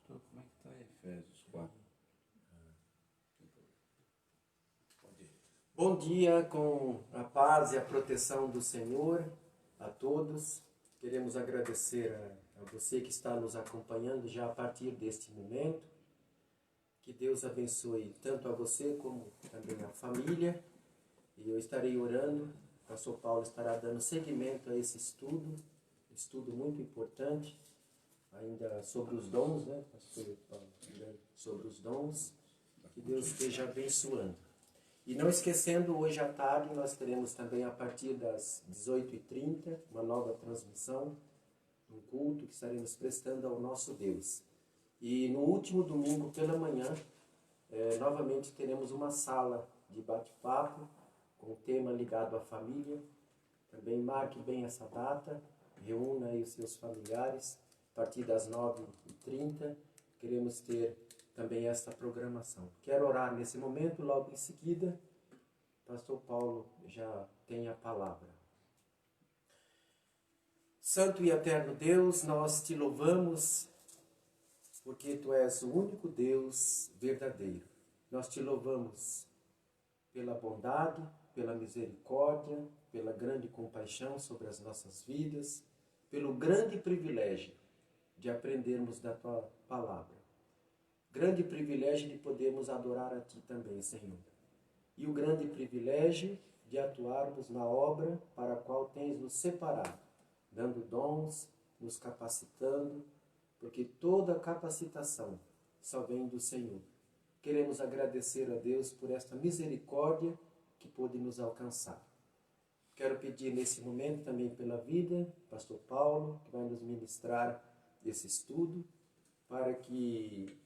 Como é que está Efésios 4? Bom dia, com a paz e a proteção do Senhor a todos. Queremos agradecer a você que está nos acompanhando já a partir deste momento. Que Deus abençoe tanto a você como também a família. E eu estarei orando, o pastor Paulo estará dando seguimento a esse estudo muito importante, ainda sobre os dons, né, pastor Paulo? Sobre os dons, que Deus esteja abençoando. E não esquecendo, hoje à tarde nós teremos também a partir das 18h30 uma nova transmissão, um culto que estaremos prestando ao nosso Deus. E no último domingo pela manhã, novamente teremos uma sala de bate-papo com o tema ligado à família. Também marque bem essa data, reúna aí os seus familiares. A partir das 9h30 queremos ter também esta programação. Quero orar nesse momento, logo em seguida, pastor Paulo já tem a palavra. Santo e eterno Deus, nós te louvamos porque tu és o único Deus verdadeiro. Nós te louvamos pela bondade, pela misericórdia, pela grande compaixão sobre as nossas vidas, pelo grande privilégio de aprendermos da tua palavra. Grande privilégio de podermos adorar a ti também, Senhor. E o grande privilégio de atuarmos na obra para a qual tens nos separado, dando dons, nos capacitando, porque toda capacitação só vem do Senhor. Queremos agradecer a Deus por esta misericórdia que pôde nos alcançar. Quero pedir nesse momento também pela vida, pastor Paulo, que vai nos ministrar esse estudo, para que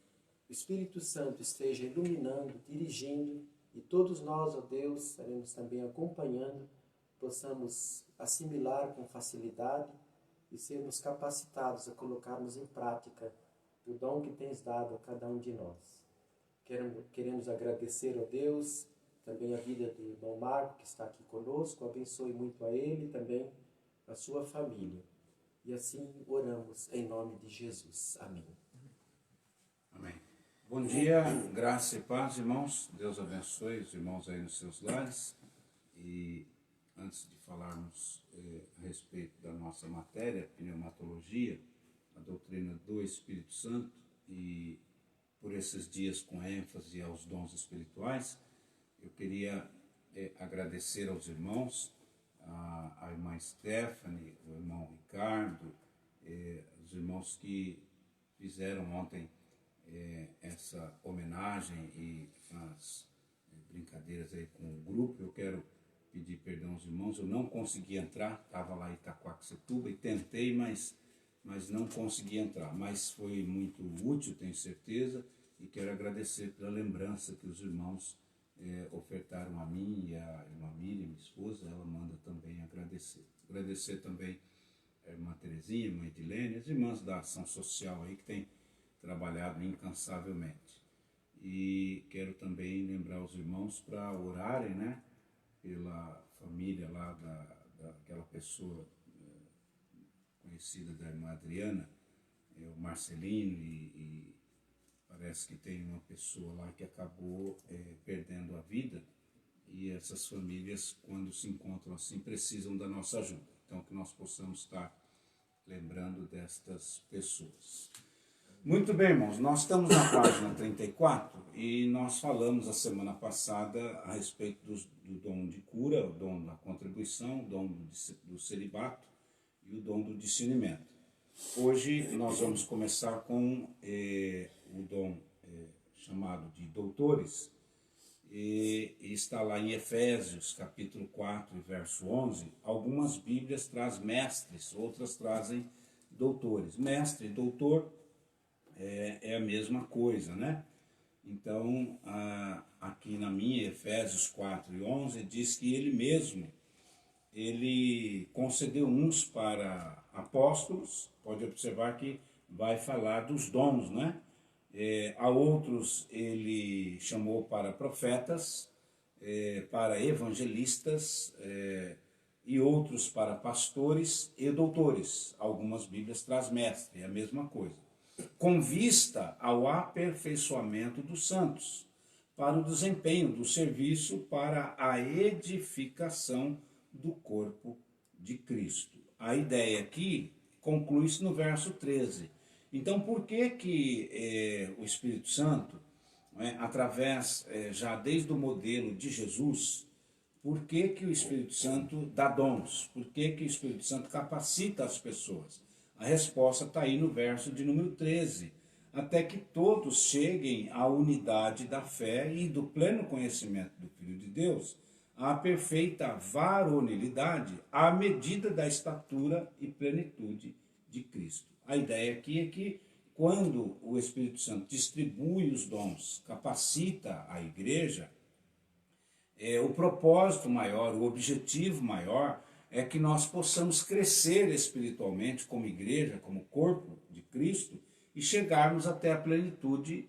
o Espírito Santo esteja iluminando, dirigindo, e todos nós, ó Deus, estaremos também acompanhando, possamos assimilar com facilidade e sermos capacitados a colocarmos em prática o dom que tens dado a cada um de nós. Queremos agradecer a Deus, também a vida do irmão Marco, que está aqui conosco. Abençoe muito a ele e também a sua família. E assim oramos em nome de Jesus. Amém. Amém. Bom dia, graça e paz, irmãos. Deus abençoe os irmãos aí nos seus lares. E antes de falarmos a respeito da nossa matéria, pneumatologia, a doutrina do Espírito Santo, e por esses dias com ênfase aos dons espirituais, eu queria agradecer aos irmãos, a irmã Stephanie, o irmão Ricardo, os irmãos que fizeram ontem essa homenagem e as brincadeiras aí com o grupo. Eu quero pedir perdão aos irmãos, eu não consegui entrar, estava lá em Itaquaquecetuba e tentei, mas não consegui entrar, mas foi muito útil, tenho certeza, e quero agradecer pela lembrança que os irmãos ofertaram a mim e a irmã Miriam, minha esposa. Ela manda também agradecer. Agradecer também a irmã Terezinha, a irmã Edilene, as irmãs da ação social aí que têm trabalhado incansavelmente. E quero também lembrar os irmãos para orarem, né, pela família lá daquela pessoa conhecida da irmã Adriana, o Marcelino, e parece que tem uma pessoa lá que acabou perdendo a vida, e essas famílias, quando se encontram assim, precisam da nossa ajuda. Então, que nós possamos estar lembrando destas pessoas. Muito bem, irmãos, nós estamos na página 34 e nós falamos a semana passada a respeito do dom de cura, o dom da contribuição, o dom do celibato e o dom do discernimento. Hoje nós vamos começar com o dom chamado de doutores, e está lá em Efésios, capítulo 4, verso 11. Algumas bíblias trazem mestres, outras trazem doutores. Mestre e doutor é a mesma coisa, né? Então, aqui na minha, Efésios 4 e 11, diz que ele mesmo, ele concedeu uns para apóstolos. Pode observar que vai falar dos dons, né? A outros ele chamou para profetas, para evangelistas, e outros para pastores e doutores. Algumas bíblias traz mestre, é a mesma coisa. com vista ao aperfeiçoamento dos santos, para o desempenho do serviço para a edificação do corpo de Cristo. A ideia aqui conclui-se no verso 13. Então, por que o Espírito Santo, através, já desde o modelo de Jesus, por que o Espírito Santo dá dons? Por que o Espírito Santo capacita as pessoas? A resposta está aí no verso de número 13. Até que todos cheguem à unidade da fé e do pleno conhecimento do Filho de Deus, à perfeita varonilidade, à medida da estatura e plenitude de Cristo. A ideia aqui é que quando o Espírito Santo distribui os dons, capacita a igreja, o propósito maior, o objetivo maior é que nós possamos crescer espiritualmente como igreja, como corpo de Cristo, e chegarmos até a plenitude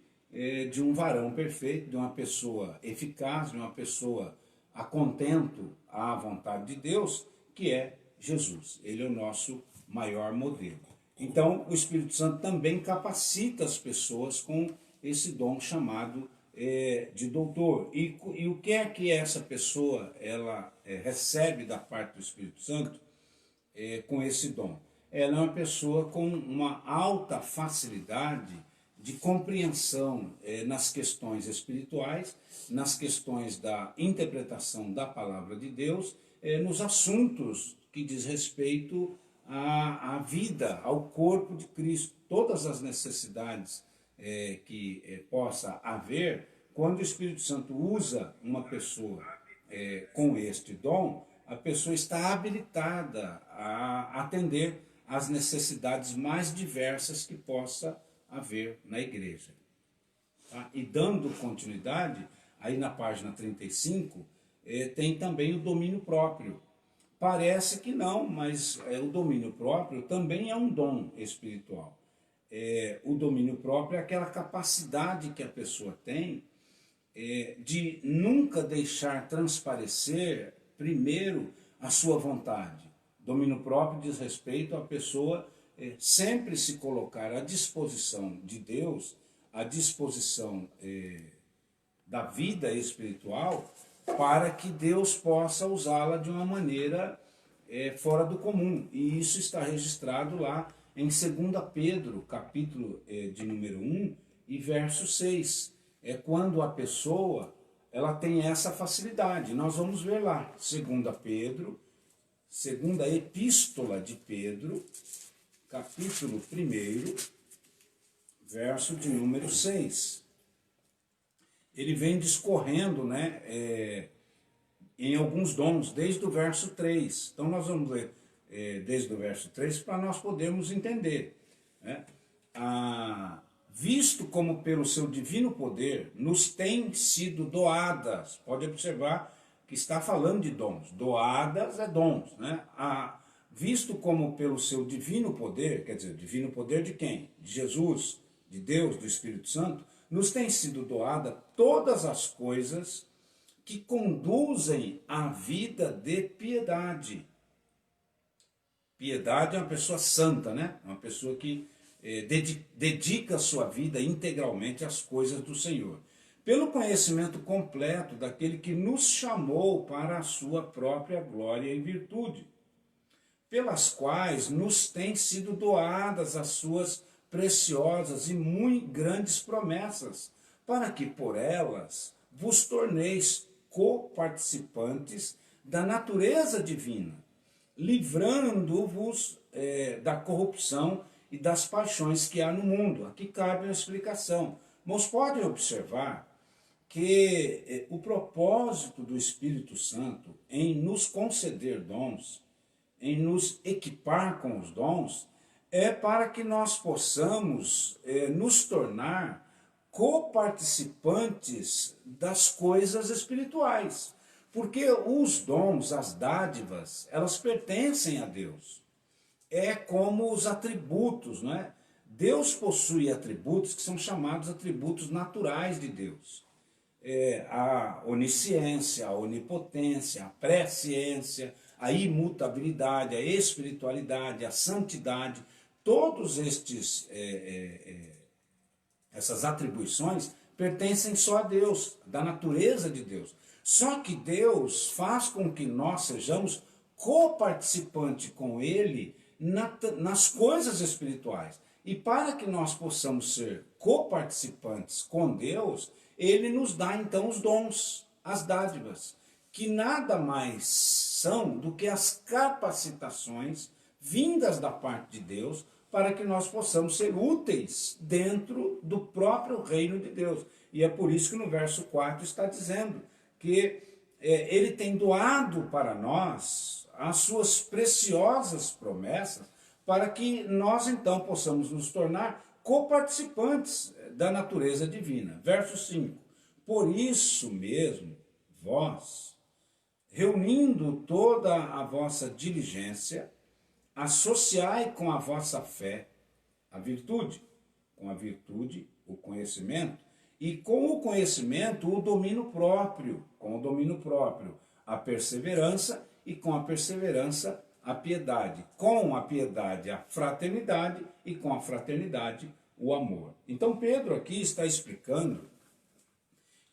de um varão perfeito, de uma pessoa eficaz, de uma pessoa a contento à vontade de Deus, que é Jesus. Ele é o nosso maior modelo. Então, o Espírito Santo também capacita as pessoas com esse dom chamado de doutor. E o que é que essa pessoa ela recebe da parte do Espírito Santo com esse dom? Ela é uma pessoa com uma alta facilidade de compreensão nas questões espirituais, nas questões da interpretação da palavra de Deus, nos assuntos que diz respeito à vida, ao corpo de Cristo. Todas as necessidades que possa haver, quando o Espírito Santo usa uma pessoa com este dom, a pessoa está habilitada a atender às necessidades mais diversas que possa haver na igreja. Tá? E dando continuidade, aí na página 35, tem também o domínio próprio. Parece que não, mas o domínio próprio também é um dom espiritual. O domínio próprio é aquela capacidade que a pessoa tem de nunca deixar transparecer primeiro a sua vontade. Domínio próprio diz respeito à pessoa sempre se colocar à disposição de Deus, à disposição da vida espiritual, para que Deus possa usá-la de uma maneira fora do comum. E isso está registrado lá em 2 Pedro, capítulo de número 1 e verso 6. É quando a pessoa ela tem essa facilidade. Nós vamos ver lá, 2 Pedro, segunda epístola de Pedro, capítulo 1, verso de número 6. Ele vem discorrendo, em alguns dons, desde o verso 3. Então nós vamos ler desde o verso 3 para nós podermos entender. Visto como pelo seu divino poder nos têm sido doadas, pode observar que está falando de dons, doadas é dons, visto como pelo seu divino poder, quer dizer, divino poder de quem? De Jesus, de Deus, do Espírito Santo, nos tem sido doada todas as coisas que conduzem à vida de piedade. Piedade é uma pessoa santa, uma pessoa que dedica a sua vida integralmente às coisas do Senhor. Pelo conhecimento completo daquele que nos chamou para a sua própria glória e virtude, pelas quais nos têm sido doadas as suas preciosas e muito grandes promessas, para que por elas vos torneis coparticipantes da natureza divina, livrando-vos da corrupção e das paixões que há no mundo. Aqui cabe uma explicação. Mas podem observar que o propósito do Espírito Santo em nos conceder dons, em nos equipar com os dons, é para que nós possamos nos tornar coparticipantes das coisas espirituais. Porque os dons, as dádivas, elas pertencem a Deus. É como os atributos, Deus possui atributos que são chamados atributos naturais de Deus. A onisciência, a onipotência, a presciência, a imutabilidade, a espiritualidade, a santidade. todos essas atribuições pertencem só a Deus, da natureza de Deus. Só que Deus faz com que nós sejamos coparticipantes com Ele nas coisas espirituais. E para que nós possamos ser coparticipantes com Deus, Ele nos dá então os dons, as dádivas, que nada mais são do que as capacitações vindas da parte de Deus para que nós possamos ser úteis dentro do próprio reino de Deus. E é por isso que no verso 4 está dizendo que Ele tem doado para nós as suas preciosas promessas para que nós então possamos nos tornar coparticipantes da natureza divina. Verso 5. Por isso mesmo, vós, reunindo toda a vossa diligência, associai com a vossa fé a virtude, com a virtude o conhecimento, e com o conhecimento o domínio próprio, com o domínio próprio a perseverança, e com a perseverança a piedade, com a piedade a fraternidade, e com a fraternidade o amor. Então Pedro aqui está explicando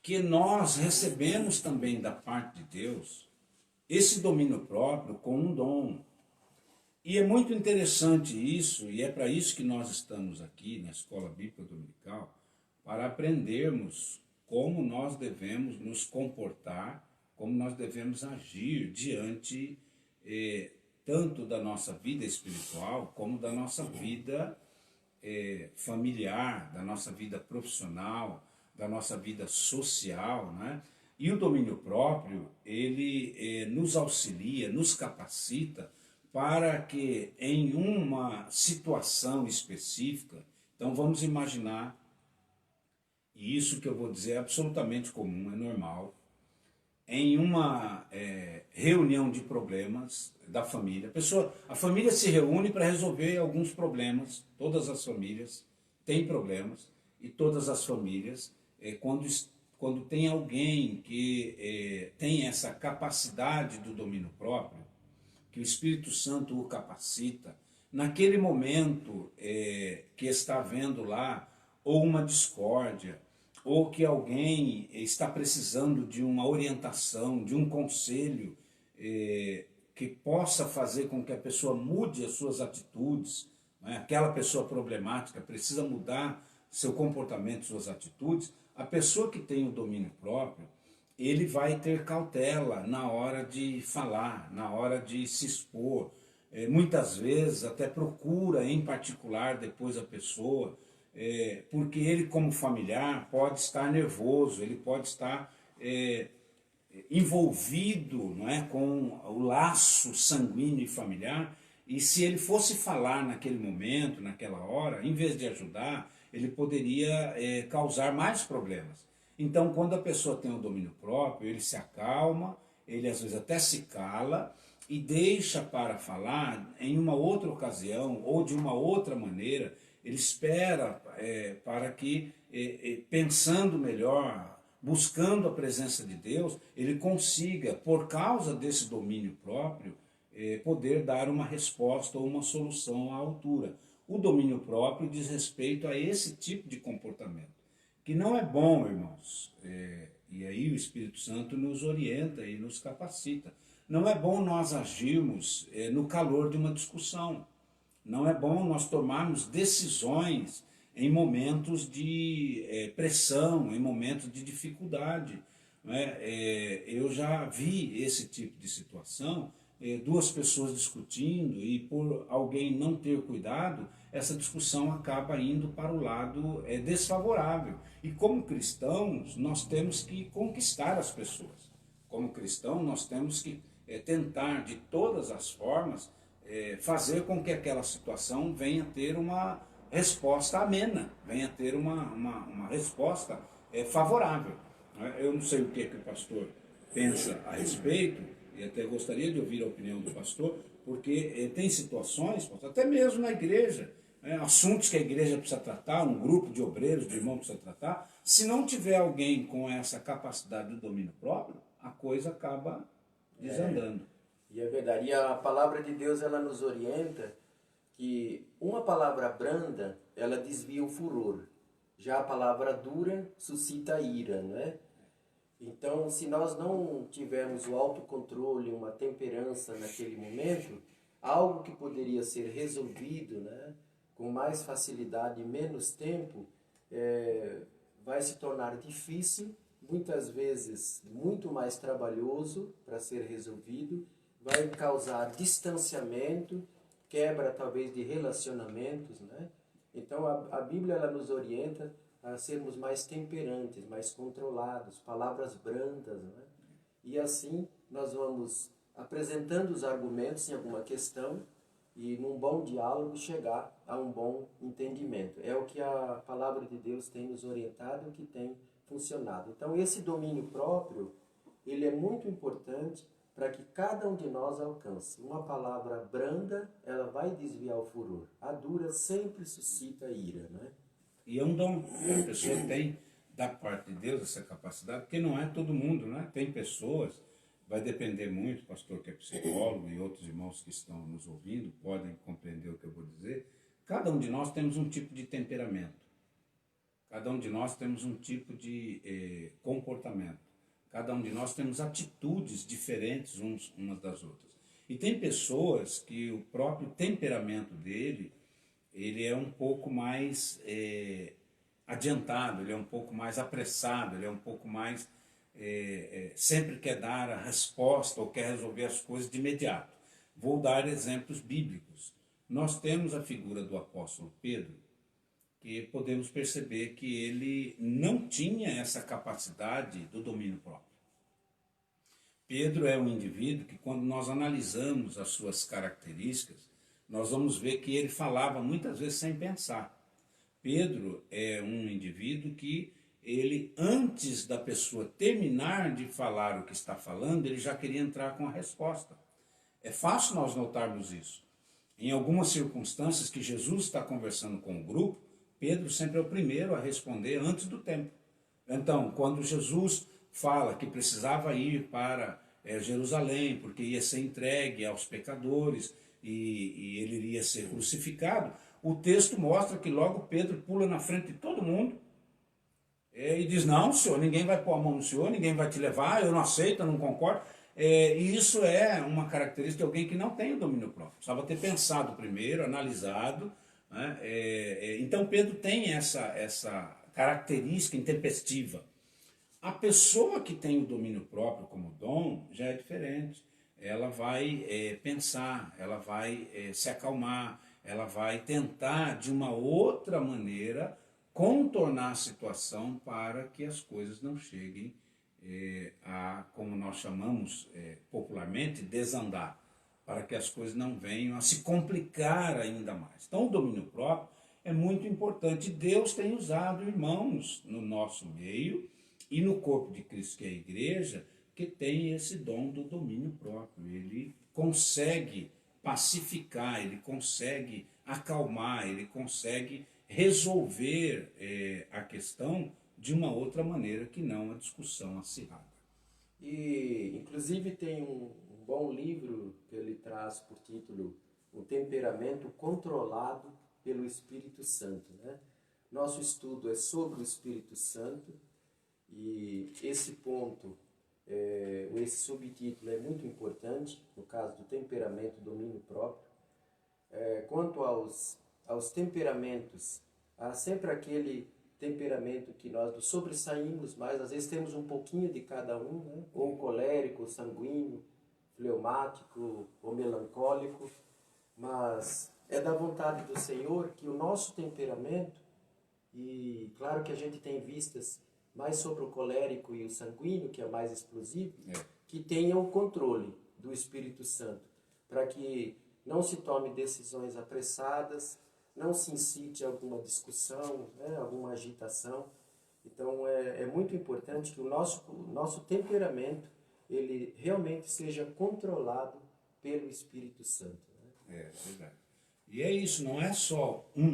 que nós recebemos também da parte de Deus esse domínio próprio com um dom. E é muito interessante isso, e é para isso que nós estamos aqui na Escola Bíblica Dominical, para aprendermos como nós devemos nos comportar, como nós devemos agir diante tanto da nossa vida espiritual, como da nossa vida familiar, da nossa vida profissional, da nossa vida social, né? E o domínio próprio, ele nos auxilia, nos capacita para que em uma situação específica, então vamos imaginar, e isso que eu vou dizer é absolutamente comum, é normal, em uma reunião de problemas da família, a família se reúne para resolver alguns problemas, todas as famílias têm problemas, e todas as famílias, quando tem alguém que tem essa capacidade do domínio próprio, que o Espírito Santo o capacita, naquele momento que está havendo lá, ou uma discórdia, ou que alguém está precisando de uma orientação, de um conselho, que possa fazer com que a pessoa mude as suas atitudes, né? Aquela pessoa problemática precisa mudar seu comportamento, suas atitudes, a pessoa que tem o domínio próprio, ele vai ter cautela na hora de falar, na hora de se expor. Muitas vezes até procura em particular depois a pessoa, porque ele como familiar pode estar nervoso, ele pode estar envolvido, não é, com o laço sanguíneo e familiar, e se ele fosse falar naquele momento, naquela hora, em vez de ajudar, ele poderia causar mais problemas. Então, quando a pessoa tem o domínio próprio, ele se acalma, ele às vezes até se cala e deixa para falar em uma outra ocasião ou de uma outra maneira. Ele espera para que, pensando melhor, buscando a presença de Deus, ele consiga, por causa desse domínio próprio, poder dar uma resposta ou uma solução à altura. O domínio próprio diz respeito a esse tipo de comportamento, que não é bom, irmãos, e aí o Espírito Santo nos orienta e nos capacita. Não é bom nós agirmos no calor de uma discussão, não é bom nós tomarmos decisões em momentos de pressão, em momentos de dificuldade. Não é? Eu já vi esse tipo de situação, duas pessoas discutindo e por alguém não ter cuidado, essa discussão acaba indo para o lado desfavorável. E como cristãos, nós temos que conquistar as pessoas. Como cristão, nós temos que tentar de todas as formas fazer com que aquela situação venha ter uma resposta amena, venha ter uma resposta favorável. Eu não sei o que o pastor pensa a respeito, e até gostaria de ouvir a opinião do pastor, porque tem situações, até mesmo na igreja, assuntos que a igreja precisa tratar, um grupo de obreiros, de irmãos precisa tratar, se não tiver alguém com essa capacidade do domínio próprio, a coisa acaba desandando. E é verdade, e a palavra de Deus ela nos orienta que uma palavra branda, ela desvia o furor. Já a palavra dura suscita a ira, não é? Então, se nós não tivermos o autocontrole, uma temperança naquele momento, algo que poderia ser resolvido, né, com mais facilidade e menos tempo, vai se tornar difícil, muitas vezes muito mais trabalhoso para ser resolvido, vai causar distanciamento, quebra talvez de relacionamentos, né? Então a Bíblia ela nos orienta a sermos mais temperantes, mais controlados, palavras brandas, né? E assim nós vamos apresentando os argumentos em alguma questão e num bom diálogo chegar a um bom entendimento. É o que a palavra de Deus tem nos orientado e o que tem funcionado. Então esse domínio próprio, ele é muito importante para que cada um de nós alcance. Uma palavra branda, ela vai desviar o furor. A dura sempre suscita ira, né? E é um dom. A pessoa tem, da parte de Deus, essa capacidade, porque não é todo mundo, né? Tem pessoas, vai depender muito, pastor que é psicólogo e outros irmãos que estão nos ouvindo, podem compreender o que eu vou dizer. Cada um de nós temos um tipo de temperamento. Cada um de nós temos um tipo de comportamento. Cada um de nós temos atitudes diferentes umas das outras. E tem pessoas que o próprio temperamento dele, ele é um pouco mais adiantado, ele é um pouco mais apressado, ele é um pouco mais... sempre quer dar a resposta ou quer resolver as coisas de imediato. Vou dar exemplos bíblicos. Nós temos a figura do apóstolo Pedro, que podemos perceber que ele não tinha essa capacidade do domínio próprio. Pedro é um indivíduo que, quando nós analisamos as suas características, nós vamos ver que ele falava muitas vezes sem pensar. Pedro é um indivíduo que ele, antes da pessoa terminar de falar o que está falando, ele já queria entrar com a resposta. É fácil nós notarmos isso. Em algumas circunstâncias que Jesus está conversando com o grupo, Pedro sempre é o primeiro a responder antes do tempo. Então, quando Jesus fala que precisava ir para Jerusalém, porque ia ser entregue aos pecadores e ele iria ser crucificado, o texto mostra que logo Pedro pula na frente de todo mundo e diz, não, senhor, ninguém vai pôr a mão no senhor, ninguém vai te levar, eu não aceito, eu não concordo. E isso é uma característica de alguém que não tem o domínio próprio. Precisava ter pensado primeiro, analisado, né? Então Pedro tem essa característica intempestiva. A pessoa que tem o domínio próprio como dom já é diferente. Ela vai pensar, ela vai se acalmar, ela vai tentar de uma outra maneira contornar a situação para que as coisas não cheguem a, como nós chamamos popularmente, desandar, para que as coisas não venham a se complicar ainda mais. Então o domínio próprio é muito importante. Deus tem usado irmãos no nosso meio e no corpo de Cristo, que é a igreja, que tem esse dom do domínio próprio. Ele consegue pacificar, ele consegue acalmar, ele consegue resolver a questão de uma outra maneira que não a discussão acirrada. E, inclusive, tem um bom livro que ele traz por título O Temperamento Controlado pelo Espírito Santo, né? Nosso estudo é sobre o Espírito Santo e esse ponto, esse subtítulo é muito importante, no caso do temperamento, domínio próprio. Quanto aos temperamentos, há sempre aquele temperamento que nós sobressaímos mais, às vezes temos um pouquinho de cada um, né? Ou colérico, ou sanguíneo, fleumático ou melancólico, mas é da vontade do Senhor que o nosso temperamento, e claro que a gente tem vistas mais sobre o colérico e o sanguíneo, que é mais explosivo, que tenha o controle do Espírito Santo, para que não se tome decisões apressadas, não se incite a alguma discussão, né, alguma agitação. Então é muito importante que o nosso temperamento ele realmente seja controlado pelo Espírito Santo. Né? É verdade. E é isso, não é só um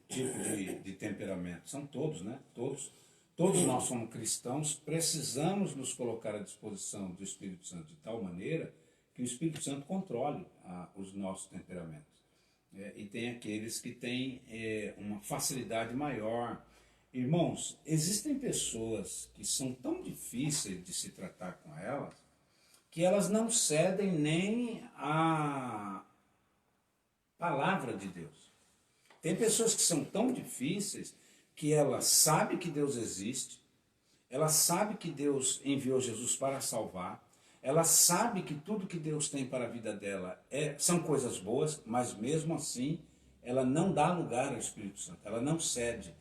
tipo de temperamento, são todos, né? Todos nós somos cristãos, precisamos nos colocar à disposição do Espírito Santo de tal maneira que o Espírito Santo controle os nossos temperamentos. e tem aqueles que têm uma facilidade maior. Irmãos, existem pessoas que são tão difíceis de se tratar com elas, que elas não cedem nem à palavra de Deus. Tem pessoas que são tão difíceis que ela sabe que Deus existe, ela sabe que Deus enviou Jesus para salvar, ela sabe que tudo que Deus tem para a vida dela são coisas boas, mas mesmo assim ela não dá lugar ao Espírito Santo, ela não cede.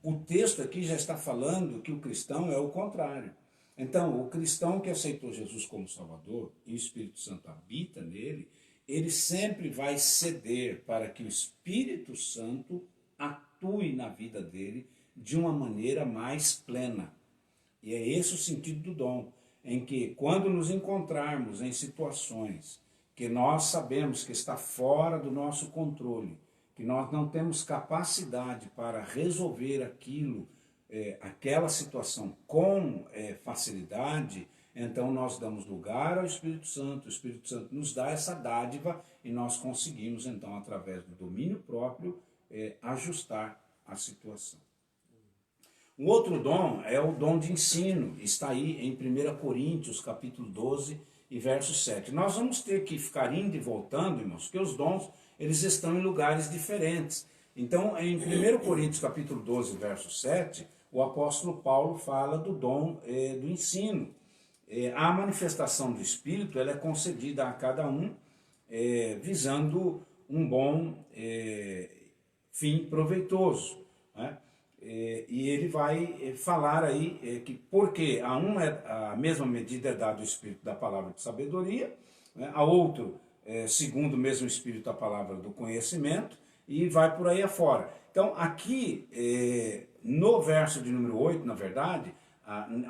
O texto aqui já está falando que o cristão é o contrário. Então, o cristão que aceitou Jesus como Salvador e o Espírito Santo habita nele, ele sempre vai ceder para que o Espírito Santo atue na vida dele de uma maneira mais plena. E é esse o sentido do dom, em que quando nos encontrarmos em situações que nós sabemos que está fora do nosso controle, que nós não temos capacidade para resolver aquilo, aquela situação com facilidade, então nós damos lugar ao Espírito Santo, o Espírito Santo nos dá essa dádiva e nós conseguimos então, através do domínio próprio, ajustar a situação. O outro dom é o dom de ensino, está aí em 1 Coríntios, capítulo 12 e verso 7. Nós vamos ter que ficar indo e voltando, irmãos, porque os dons eles estão em lugares diferentes. Então, em 1 Coríntios, capítulo 12, verso 7, o apóstolo Paulo fala do dom do ensino. A manifestação do Espírito ela é concedida a cada um visando um bom fim proveitoso, né? E ele vai falar aí que porque a mesma medida é dada o Espírito da palavra de sabedoria, né? A outro, segundo o mesmo Espírito da palavra do conhecimento, e vai por aí afora. Então aqui, no verso de número 8, na verdade,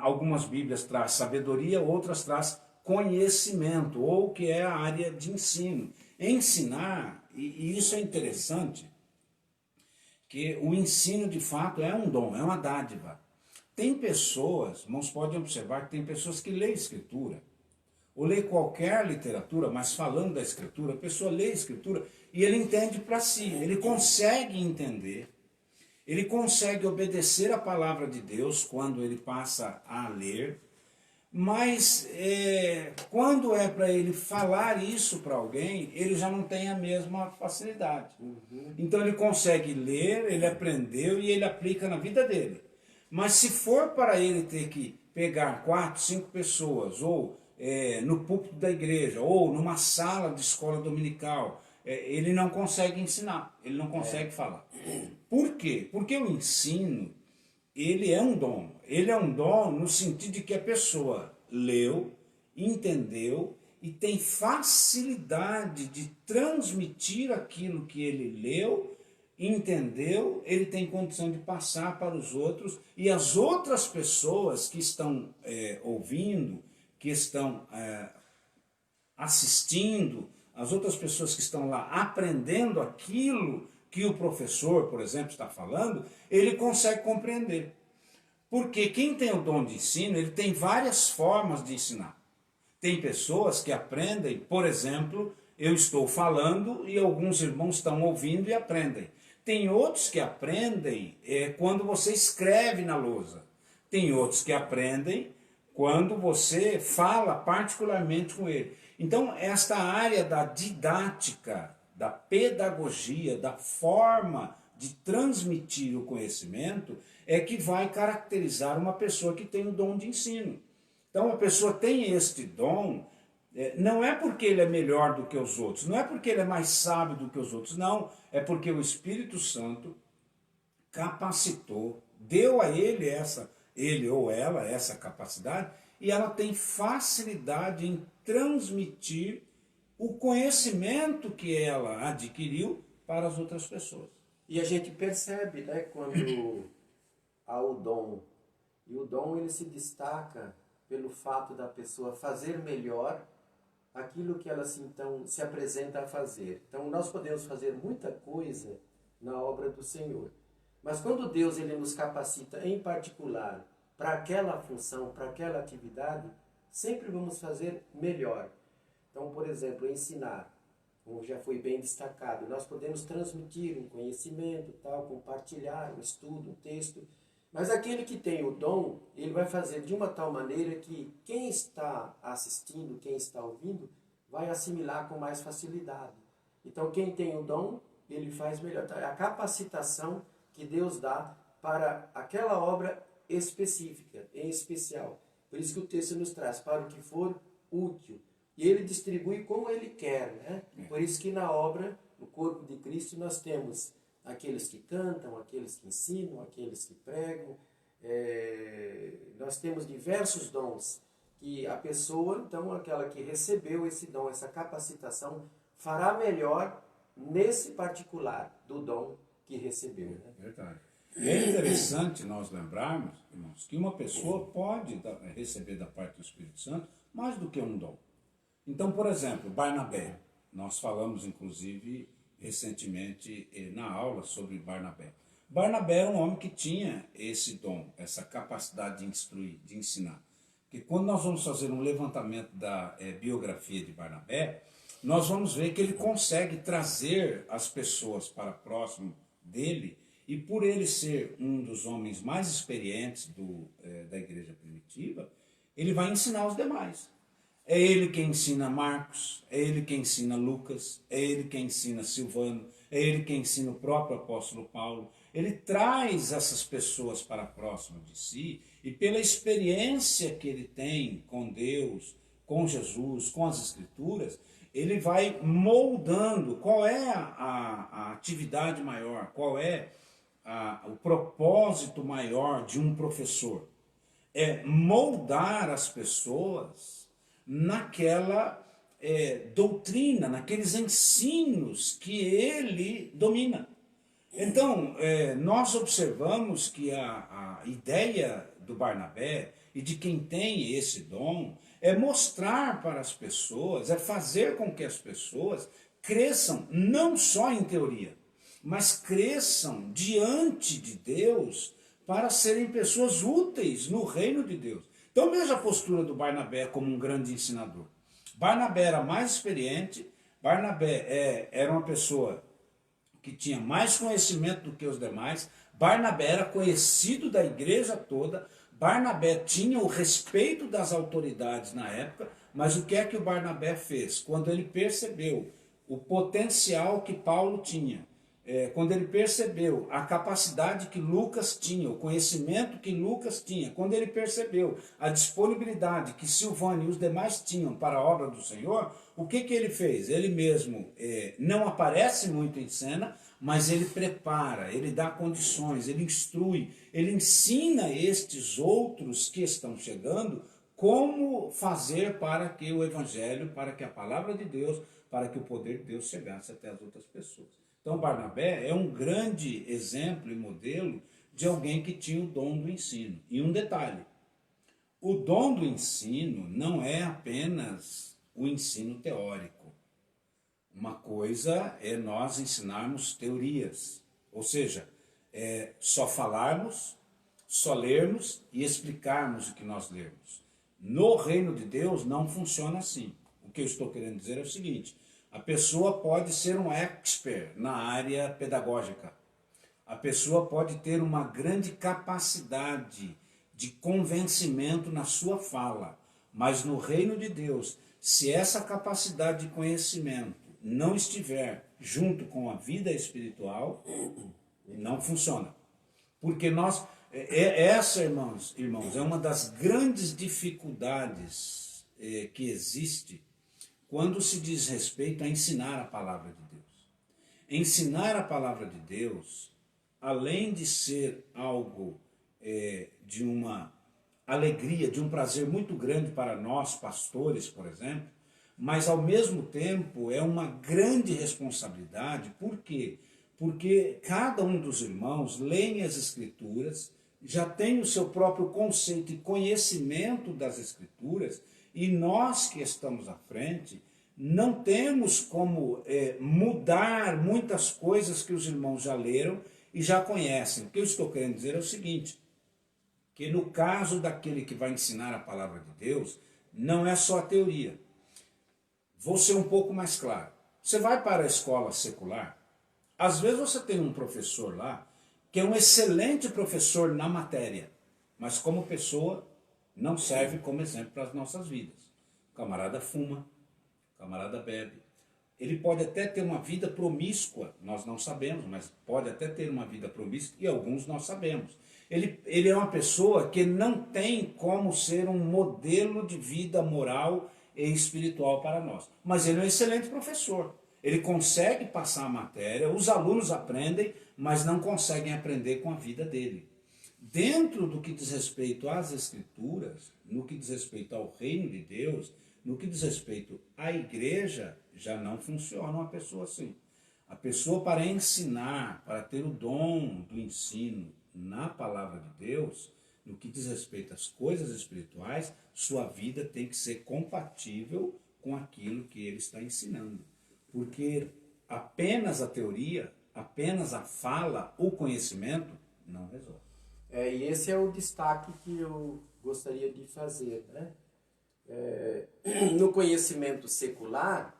algumas Bíblias traz sabedoria, outras traz conhecimento, ou que é a área de ensino. Ensinar, e isso é interessante, que o ensino de fato é um dom, é uma dádiva. Tem pessoas, irmãos, podem observar que tem pessoas que lêem Escritura, ou lê qualquer literatura, mas falando da Escritura, a pessoa lê a Escritura e ele entende para si, ele consegue entender, ele consegue obedecer a palavra de Deus quando ele passa a ler, mas quando é para ele falar isso para alguém, ele já não tem a mesma facilidade. Então ele consegue ler, ele aprendeu e ele aplica na vida dele. Mas se for para ele ter que pegar 4, 5 pessoas, ou no púlpito da igreja, ou numa sala de escola dominical, ele não consegue ensinar, ele não consegue falar. Por quê? Porque o ensino, ele é um dom. Ele é um dom no sentido de que a pessoa leu, entendeu e tem facilidade de transmitir aquilo que ele leu, entendeu, ele tem condição de passar para os outros e as outras pessoas que estão ouvindo, que estão assistindo, as outras pessoas que estão lá aprendendo aquilo que o professor, por exemplo, está falando, ele consegue compreender. Porque quem tem o dom de ensino, ele tem várias formas de ensinar. Tem pessoas que aprendem, por exemplo, eu estou falando e alguns irmãos estão ouvindo e aprendem. Tem outros que aprendem quando você escreve na lousa. Tem outros que aprendem quando você fala particularmente com ele. Então, esta área da didática, da pedagogia, da forma de transmitir o conhecimento, é que vai caracterizar uma pessoa que tem o dom de ensino. Então, a pessoa tem este dom, não é porque ele é melhor do que os outros, não é porque ele é mais sábio do que os outros, não. É porque o Espírito Santo capacitou, deu a ele ou ela, essa capacidade, e ela tem facilidade em transmitir o conhecimento que ela adquiriu para as outras pessoas. E a gente percebe, né, quando há o dom. E o dom ele se destaca pelo fato da pessoa fazer melhor aquilo que ela se apresenta a fazer. Então nós podemos fazer muita coisa na obra do Senhor. Mas quando Deus ele nos capacita em particular para aquela função, para aquela atividade, sempre vamos fazer melhor. Então, por exemplo, ensinar. como já foi bem destacado. Nós podemos transmitir um conhecimento, tal, compartilhar um estudo, um texto, mas aquele que tem o dom, ele vai fazer de uma tal maneira que quem está assistindo, quem está ouvindo, vai assimilar com mais facilidade. Então, quem tem o dom, ele faz melhor. É a capacitação que Deus dá para aquela obra específica, em especial. Por isso que o texto nos traz, para o que for útil. E ele distribui como ele quer, né? Por isso que na obra, no corpo de Cristo, nós temos aqueles que cantam, aqueles que ensinam, aqueles que pregam. Nós temos diversos dons que a pessoa, então, aquela que recebeu esse dom, essa capacitação, fará melhor nesse particular do dom que recebeu. Né? Verdade. É interessante nós lembrarmos, irmãos, que uma pessoa pode receber da parte do Espírito Santo mais do que um dom. Então, por exemplo, Barnabé. Nós falamos, inclusive, recentemente na aula sobre Barnabé. Barnabé era um homem que tinha esse dom, essa capacidade de instruir, de ensinar. Porque quando nós vamos fazer um levantamento da biografia de Barnabé, nós vamos ver que ele consegue trazer as pessoas para próximo dele, e por ele ser um dos homens mais experientes da igreja primitiva, ele vai ensinar os demais. É ele quem ensina Marcos, é ele quem ensina Lucas, é ele quem ensina Silvano, é ele quem ensina o próprio apóstolo Paulo. Ele traz essas pessoas para próximo de si, e pela experiência que ele tem com Deus, com Jesus, com as Escrituras, ele vai moldando qual é a atividade maior, qual é o propósito maior de um professor. É moldar as pessoas naquela doutrina, naqueles ensinos que ele domina. Então, nós observamos que a ideia do Barnabé e de quem tem esse dom é mostrar para as pessoas, é fazer com que as pessoas cresçam não só em teoria, mas cresçam diante de Deus para serem pessoas úteis no reino de Deus. Então veja a postura do Barnabé como um grande ensinador. Barnabé era mais experiente, Barnabé era uma pessoa que tinha mais conhecimento do que os demais, Barnabé era conhecido da igreja toda, Barnabé tinha o respeito das autoridades na época, mas o que é que o Barnabé fez? Quando ele percebeu o potencial que Paulo tinha, quando ele percebeu a capacidade que Lucas tinha, o conhecimento que Lucas tinha, quando ele percebeu a disponibilidade que Silvano e os demais tinham para a obra do Senhor, o que ele fez? Ele mesmo não aparece muito em cena, mas ele prepara, ele dá condições, ele instrui, ele ensina estes outros que estão chegando como fazer para que o Evangelho, para que a palavra de Deus, para que o poder de Deus chegasse até as outras pessoas. Então Barnabé é um grande exemplo e modelo de alguém que tinha o dom do ensino. E um detalhe, o dom do ensino não é apenas o ensino teórico. Uma coisa é nós ensinarmos teorias, ou seja, só falarmos, só lermos e explicarmos o que nós lermos. No reino de Deus não funciona assim. O que eu estou querendo dizer é o seguinte: a pessoa pode ser um expert na área pedagógica. A pessoa pode ter uma grande capacidade de convencimento na sua fala. Mas no reino de Deus, se essa capacidade de conhecimento não estiver junto com a vida espiritual, não funciona. Porque essa, irmãos, é uma das grandes dificuldades que existe quando se diz respeito a ensinar a palavra de Deus. Ensinar a palavra de Deus, além de ser algo de uma alegria, de um prazer muito grande para nós, pastores, por exemplo, mas ao mesmo tempo é uma grande responsabilidade. Por quê? Porque cada um dos irmãos lê as Escrituras, já tem o seu próprio conceito e conhecimento das Escrituras, e nós que estamos à frente não temos como mudar muitas coisas que os irmãos já leram e já conhecem. O que eu estou querendo dizer é o seguinte, que no caso daquele que vai ensinar a palavra de Deus, não é só a teoria. Vou ser um pouco mais claro. Você vai para a escola secular, às vezes você tem um professor lá que é um excelente professor na matéria, mas como pessoa não serve como exemplo para as nossas vidas. O camarada fuma, o camarada bebe. Ele pode até ter uma vida promíscua, nós não sabemos, mas pode até ter uma vida promíscua e alguns nós sabemos. Ele é uma pessoa que não tem como ser um modelo de vida moral e espiritual para nós. Mas ele é um excelente professor. Ele consegue passar a matéria, os alunos aprendem, mas não conseguem aprender com a vida dele. Dentro do que diz respeito às Escrituras, no que diz respeito ao reino de Deus, no que diz respeito à igreja, já não funciona uma pessoa assim. A pessoa, para ensinar, para ter o dom do ensino na palavra de Deus, no que diz respeito às coisas espirituais, sua vida tem que ser compatível com aquilo que ele está ensinando. Porque apenas a teoria, apenas a fala, o conhecimento, não resolve. E esse é o destaque que eu gostaria de fazer, né? No conhecimento secular,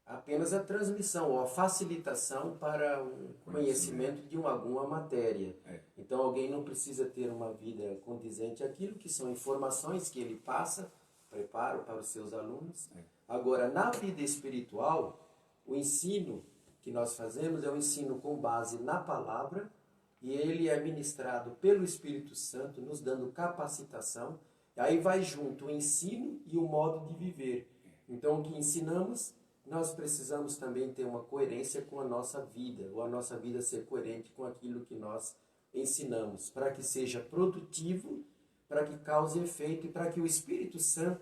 apenas a transmissão ou a facilitação para o conhecimento de alguma matéria. Então alguém não precisa ter uma vida condizente àquilo, que são informações que ele passa, preparo para os seus alunos. Agora, na vida espiritual, o ensino que nós fazemos é um ensino com base na palavra, e ele é ministrado pelo Espírito Santo, nos dando capacitação. Aí vai junto o ensino e o modo de viver. Então, o que ensinamos, nós precisamos também ter uma coerência com a nossa vida, ou a nossa vida ser coerente com aquilo que nós ensinamos, para que seja produtivo, para que cause efeito e para que o Espírito Santo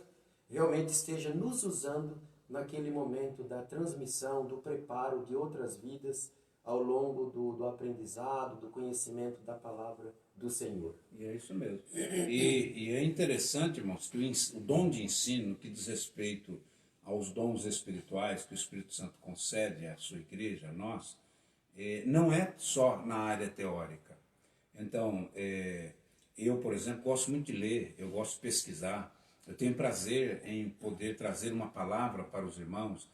realmente esteja nos usando naquele momento da transmissão, do preparo de outras vidas ao longo do aprendizado, do conhecimento da palavra do Senhor. E é isso mesmo. E é interessante, irmãos, que o dom de ensino, que diz respeito aos dons espirituais que o Espírito Santo concede à sua igreja, a nós, não é só na área teórica. Então, eu, por exemplo, gosto muito de ler, eu gosto de pesquisar, eu tenho prazer em poder trazer uma palavra para os irmãos,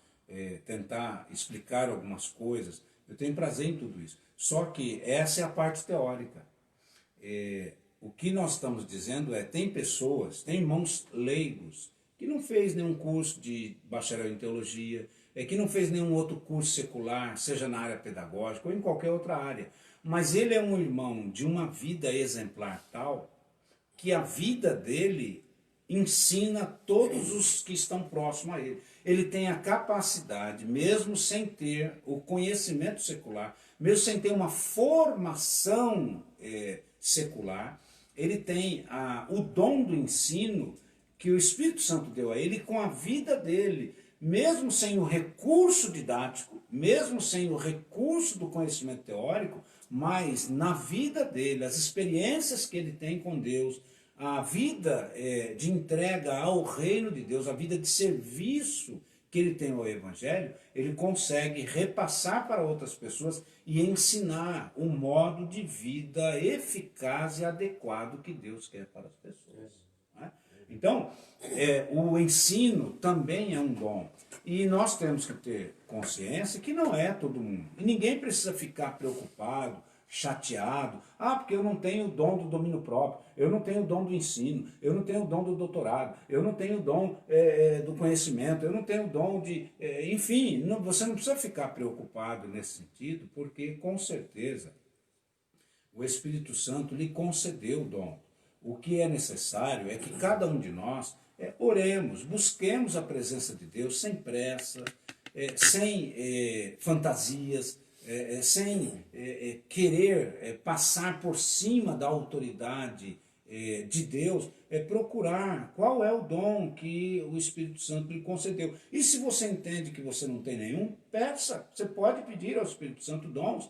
tentar explicar algumas coisas, eu tenho prazer em tudo isso. Só que essa é a parte teórica. O que nós estamos dizendo tem pessoas, tem irmãos leigos, que não fez nenhum curso de bacharel em teologia, que não fez nenhum outro curso secular, seja na área pedagógica ou em qualquer outra área. Mas ele é um irmão de uma vida exemplar tal, que a vida dele ensina todos os que estão próximos a ele. Ele tem a capacidade, mesmo sem ter o conhecimento secular, mesmo sem ter uma formação secular, ele tem o dom do ensino que o Espírito Santo deu a ele com a vida dele, mesmo sem o recurso didático, mesmo sem o recurso do conhecimento teórico, mas na vida dele, as experiências que ele tem com Deus, a vida de entrega ao reino de Deus, a vida de serviço que ele tem ao Evangelho, ele consegue repassar para outras pessoas e ensinar o modo de vida eficaz e adequado que Deus quer para as pessoas. Né? Então, o ensino também é um dom. E nós temos que ter consciência que não é todo mundo. E ninguém precisa ficar preocupado, chateado, porque eu não tenho o dom do domínio próprio, eu não tenho o dom do ensino, eu não tenho o dom do doutorado, eu não tenho o dom do conhecimento, eu não tenho o dom de... enfim, você não precisa ficar preocupado nesse sentido, porque com certeza o Espírito Santo lhe concedeu o dom. O que é necessário é que cada um de nós oremos, busquemos a presença de Deus sem pressa, sem fantasias, sem querer passar por cima da autoridade de Deus, procurar qual é o dom que o Espírito Santo lhe concedeu. E se você entende que você não tem nenhum, peça, você pode pedir ao Espírito Santo dons.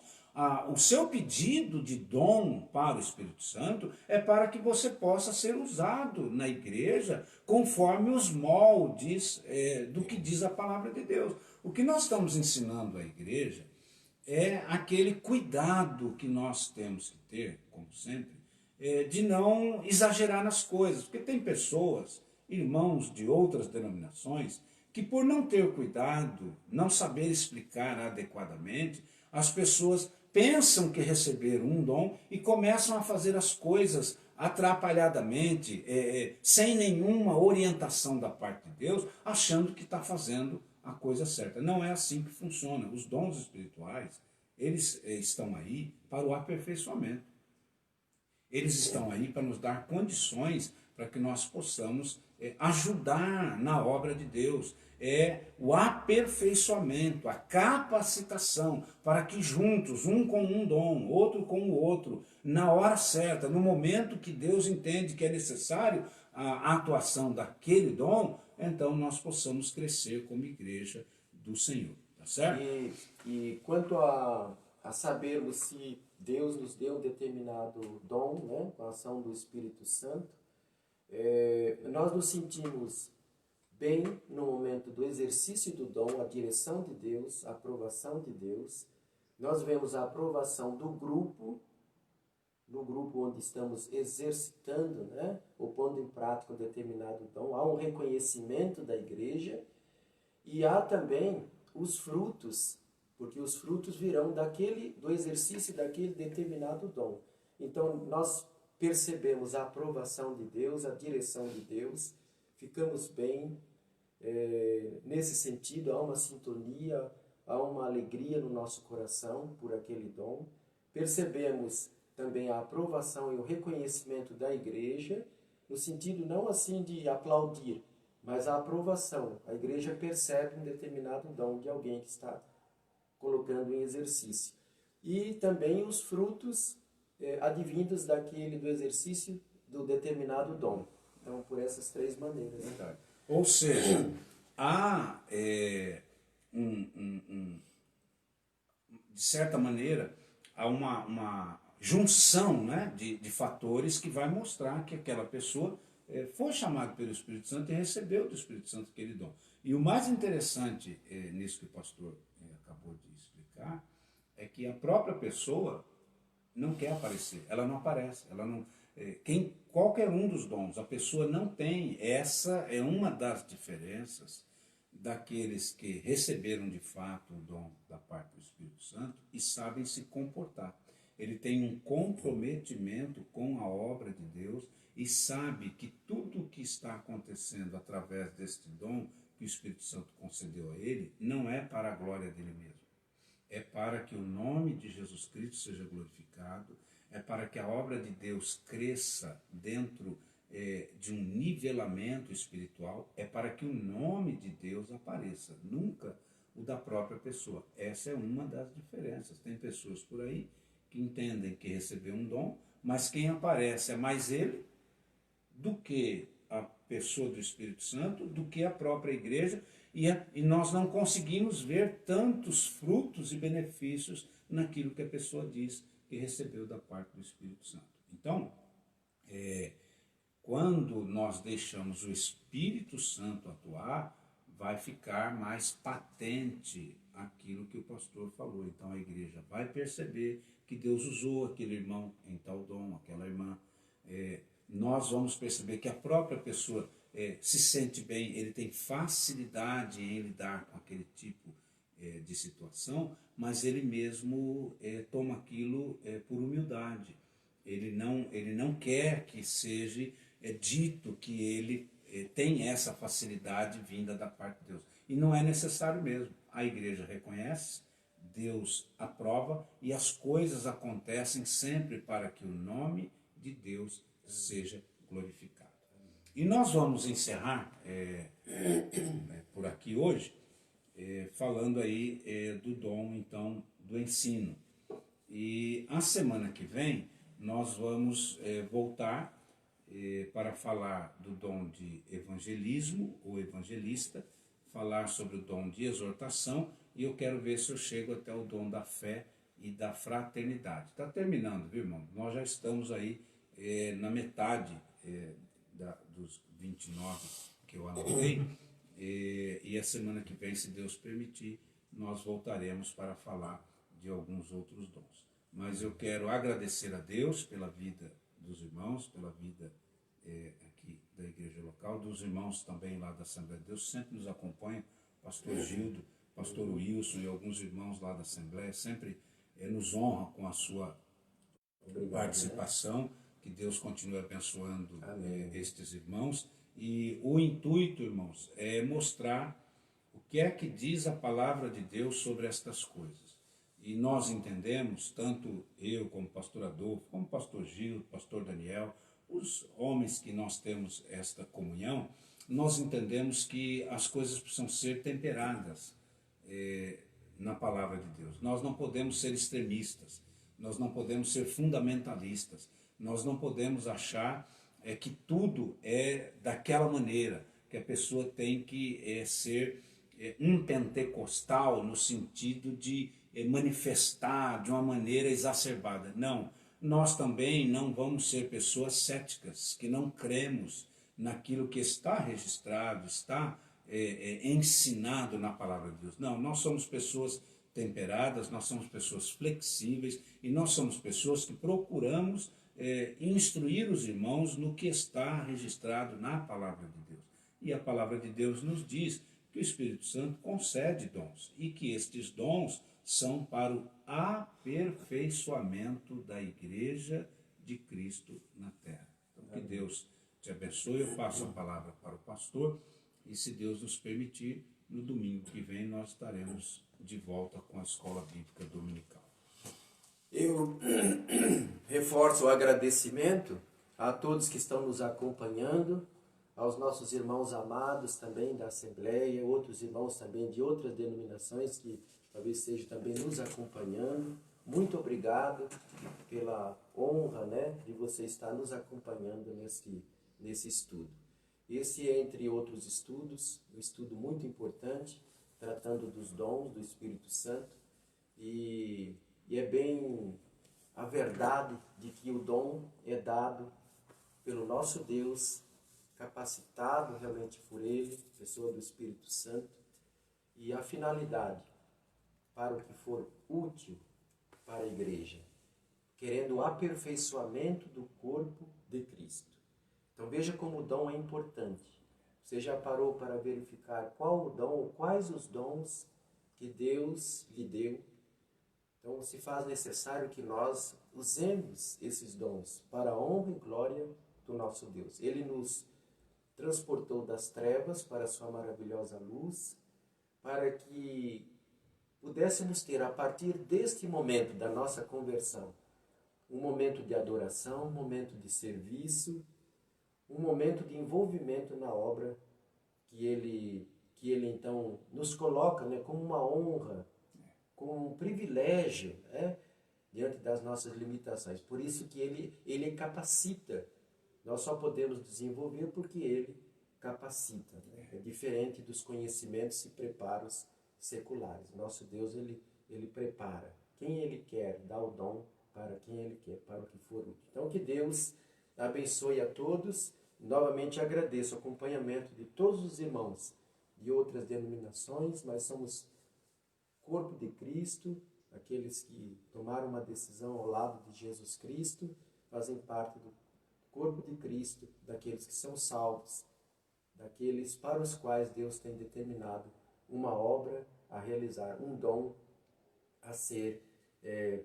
O seu pedido de dom para o Espírito Santo é para que você possa ser usado na igreja conforme os moldes do que diz a palavra de Deus. O que nós estamos ensinando à igreja é aquele cuidado que nós temos que ter, como sempre, de não exagerar nas coisas. Porque tem pessoas, irmãos de outras denominações, que por não ter cuidado, não saber explicar adequadamente, as pessoas pensam que receberam um dom e começam a fazer as coisas atrapalhadamente, sem nenhuma orientação da parte de Deus, achando que está fazendo a coisa certa. Não é assim que funciona. Os dons espirituais, eles estão aí para o aperfeiçoamento. Eles estão aí para nos dar condições para que nós possamos ajudar na obra de Deus. É o aperfeiçoamento, a capacitação, para que juntos, um com um dom, outro com o outro, na hora certa, no momento que Deus entende que é necessário a atuação daquele dom, então nós possamos crescer como igreja do Senhor. Tá certo? E quanto a sabermos se Deus nos deu um determinado dom, né, com a ação do Espírito Santo, nós nos sentimos bem no momento do exercício do dom, a direção de Deus, a aprovação de Deus. Nós vemos a aprovação do grupo, no grupo onde estamos exercitando, né, ou pondo em prática um determinado dom. Há um reconhecimento da igreja e há também os frutos, porque os frutos virão do exercício daquele determinado dom. Então, nós percebemos a aprovação de Deus, a direção de Deus, ficamos bem nesse sentido, há uma sintonia, há uma alegria no nosso coração por aquele dom. Percebemos também a aprovação e o reconhecimento da igreja, no sentido não assim de aplaudir, mas a aprovação. A igreja percebe um determinado dom de alguém que está colocando em exercício. E também os frutos advindos do exercício do determinado dom. Então, por essas três maneiras. Verdade. Ou seja, há, de certa maneira, há uma junção, né, de fatores que vai mostrar que aquela pessoa foi chamada pelo Espírito Santo e recebeu do Espírito Santo aquele dom. E o mais interessante nisso que o pastor acabou de explicar é que a própria pessoa não quer aparecer, ela não aparece, ela não... qualquer um dos dons, a pessoa não tem. Essa é uma das diferenças daqueles que receberam de fato o dom da parte do Espírito Santo e sabem se comportar. Ele tem um comprometimento com a obra de Deus e sabe que tudo o que está acontecendo através deste dom que o Espírito Santo concedeu a ele não é para a glória dele mesmo. É para que o nome de Jesus Cristo seja glorificado, é para que a obra de Deus cresça dentro de um nivelamento espiritual, é para que o nome de Deus apareça, nunca o da própria pessoa. Essa é uma das diferenças. Tem pessoas por aí que entendem que recebeu um dom, mas quem aparece é mais ele do que a pessoa do Espírito Santo, do que a própria igreja, e nós não conseguimos ver tantos frutos e benefícios naquilo que a pessoa diz que recebeu da parte do Espírito Santo. Então, quando nós deixamos o Espírito Santo atuar, vai ficar mais patente aquilo que o pastor falou. Então a igreja vai perceber que Deus usou aquele irmão em tal dom, aquela irmã. Nós vamos perceber que a própria pessoa se sente bem, ele tem facilidade em lidar com aquele tipo de situação, mas ele mesmo toma aquilo por humildade. Ele não quer que seja dito que ele tem essa facilidade vinda da parte de Deus. E não é necessário mesmo. A igreja reconhece, Deus aprova e as coisas acontecem sempre para que o nome de Deus seja glorificado. E nós vamos encerrar por aqui hoje, falando aí do dom, então, do ensino. E a semana que vem nós vamos voltar para falar do dom de evangelismo ou evangelista, falar sobre o dom de exortação, e eu quero ver se eu chego até o dom da fé e da fraternidade. Está terminando, viu, irmão? Nós já estamos aí na metade dos 29 que eu anotei, e a semana que vem, se Deus permitir, nós voltaremos para falar de alguns outros dons. Mas eu quero agradecer a Deus pela vida dos irmãos, pela vida aqui da igreja local, dos irmãos também lá da Assembleia de Deus, sempre nos acompanham, pastor Gildo, pastor Wilson e alguns irmãos lá da Assembleia, sempre nos honra com a sua participação, que Deus continue abençoando estes irmãos. E o intuito, irmãos, é mostrar o que é que diz a palavra de Deus sobre estas coisas. E nós entendemos, tanto eu como pastor Adolfo, como pastor Gil, pastor Daniel, os homens que nós temos esta comunhão, nós entendemos que as coisas precisam ser temperadas na palavra de Deus. Nós não podemos ser extremistas, nós não podemos ser fundamentalistas, nós não podemos achar que tudo é daquela maneira, que a pessoa tem que ser um pentecostal no sentido de manifestar de uma maneira exacerbada. Não, nós também não vamos ser pessoas céticas, que não cremos naquilo que está registrado, está ensinado na palavra de Deus. Não, nós somos pessoas temperadas, nós somos pessoas flexíveis e nós somos pessoas que procuramos instruir os irmãos no que está registrado na palavra de Deus. E a palavra de Deus nos diz que o Espírito Santo concede dons e que estes dons são para o aperfeiçoamento da igreja de Cristo na terra. Então, que Deus te abençoe. Eu passo a palavra para o pastor e, se Deus nos permitir, no domingo que vem nós estaremos de volta com a Escola Bíblica Dominical. Eu reforço o agradecimento a todos que estão nos acompanhando, aos nossos irmãos amados também da Assembleia, outros irmãos também de outras denominações que talvez estejam também nos acompanhando. Muito obrigado pela honra, de você estar nos acompanhando nesse estudo. Esse é, entre outros estudos, um estudo muito importante, tratando dos dons do Espírito Santo, e é bem a verdade de que o dom é dado pelo nosso Deus, capacitado realmente por Ele, pessoa do Espírito Santo, e a finalidade para o que for útil para a igreja, querendo o aperfeiçoamento do corpo de Cristo. Então veja como o dom é importante. Você já parou para verificar qual o dom, ou quais os dons que Deus lhe deu? Então se faz necessário que nós usemos esses dons para a honra e glória do nosso Deus. Ele nos transportou das trevas para a sua maravilhosa luz, para que pudéssemos ter, a partir deste momento da nossa conversão, um momento de adoração, um momento de serviço, um momento de envolvimento na obra que ele então nos coloca como uma honra, como um privilégio, diante das nossas limitações. Por isso que ele capacita. Nós só podemos desenvolver porque ele capacita. É diferente dos conhecimentos e preparos seculares. Nosso Deus, ele prepara. Quem ele quer, dá o dom para quem ele quer, para o que for útil. Então, que Deus abençoe a todos. Novamente agradeço o acompanhamento de todos os irmãos de outras denominações. Nós somos corpo de Cristo, aqueles que tomaram uma decisão ao lado de Jesus Cristo, fazem parte do corpo de Cristo, daqueles que são salvos, daqueles para os quais Deus tem determinado uma obra a realizar, um dom a ser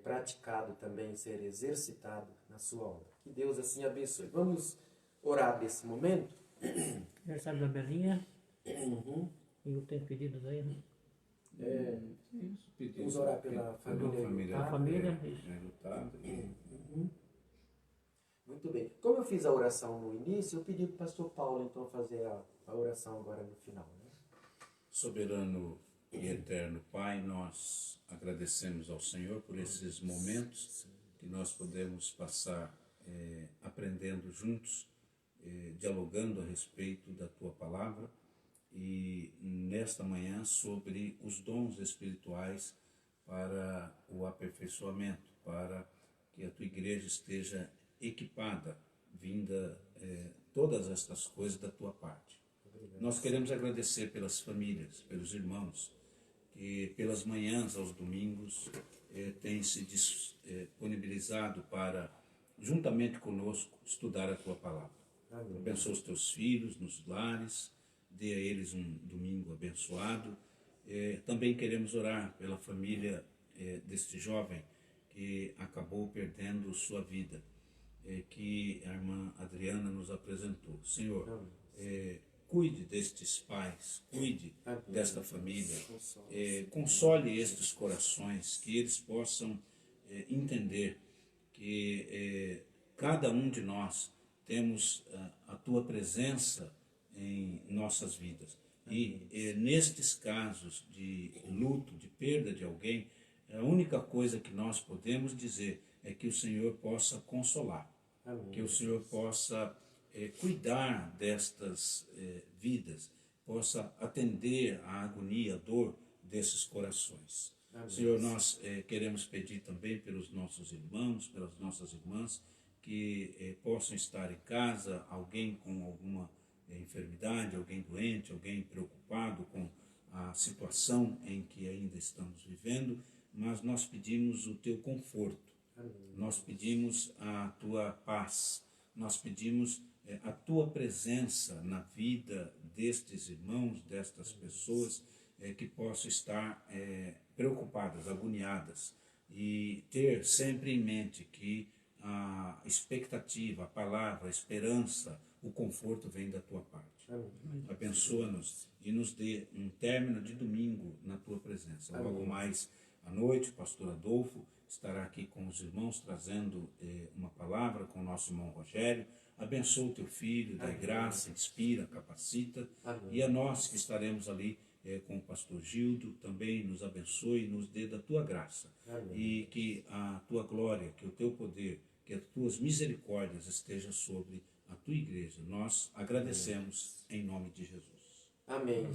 praticado também, ser exercitado na sua obra. Que Deus assim abençoe. Vamos orar nesse momento. Aniversário da Belinha. Uhum. E eu tenho pedidos aí, né? Vamos orar pela família. A família. Uhum. Muito bem. Como eu fiz a oração no início, eu pedi para o pastor Paulo então fazer a oração agora no final. Soberano e eterno Pai, nós agradecemos ao Senhor por esses momentos que nós podemos passar aprendendo juntos, dialogando a respeito da Tua Palavra e nesta manhã sobre os dons espirituais para o aperfeiçoamento, para que a Tua Igreja esteja equipada, vinda todas estas coisas da Tua parte. Nós queremos agradecer pelas famílias, pelos irmãos, que pelas manhãs aos domingos têm se disponibilizado para, juntamente conosco, estudar a Tua Palavra. Amém. Abençoa os teus filhos nos lares, dê a eles um domingo abençoado. Também queremos orar pela família deste jovem que acabou perdendo sua vida, que a irmã Adriana nos apresentou. Senhor, cuide destes pais, cuide desta família, console estes corações, que eles possam entender que cada um de nós temos a tua presença em nossas vidas. E nestes casos de luto, de perda de alguém, a única coisa que nós podemos dizer é que o Senhor possa consolar, que o Senhor possa cuidar destas vidas, possa atender à agonia, à dor desses corações. Senhor, nós queremos pedir também pelos nossos irmãos, pelas nossas irmãs, que possam estar em casa, alguém com alguma enfermidade, alguém doente, alguém preocupado com a situação em que ainda estamos vivendo, mas nós pedimos o teu conforto, nós pedimos a tua paz, nós pedimos a tua presença na vida destes irmãos, destas pessoas que possam estar preocupadas, agoniadas, e ter sempre em mente que a expectativa, a palavra, a esperança, o conforto vem da tua parte. Abençoa-nos e nos dê um término de domingo na tua presença. Logo mais à noite, o pastor Adolfo estará aqui com os irmãos trazendo uma palavra com o nosso irmão Rogério. Abençoa o teu filho, dá graça, inspira, capacita. E a nós que estaremos ali com o pastor Gildo, também nos abençoe e nos dê da tua graça. E que a tua glória, que o teu poder, que as tuas misericórdias estejam sobre a tua igreja. Nós agradecemos em nome de Jesus. Amém.